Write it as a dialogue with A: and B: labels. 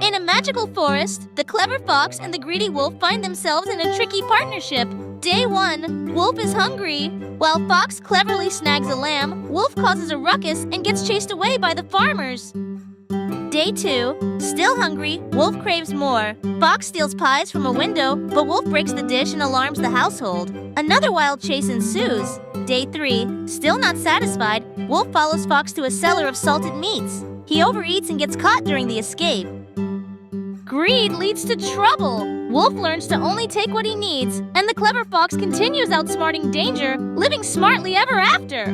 A: In a magical forest, the clever fox and the greedy wolf find themselves in a tricky partnership. Day 1, Wolf is hungry. While Fox cleverly snags a lamb, Wolf causes a ruckus and gets chased away by the farmers. Day 2, still hungry, Wolf craves more. Fox steals pies from a window, but Wolf breaks the dish and alarms the household. Another wild chase ensues. Day 3, still not satisfied, Wolf follows Fox to a cellar of salted meats. He overeats and gets caught during the escape. Greed leads to trouble. Wolf learns to only take what he needs, and the clever fox continues outsmarting danger, living smartly ever after.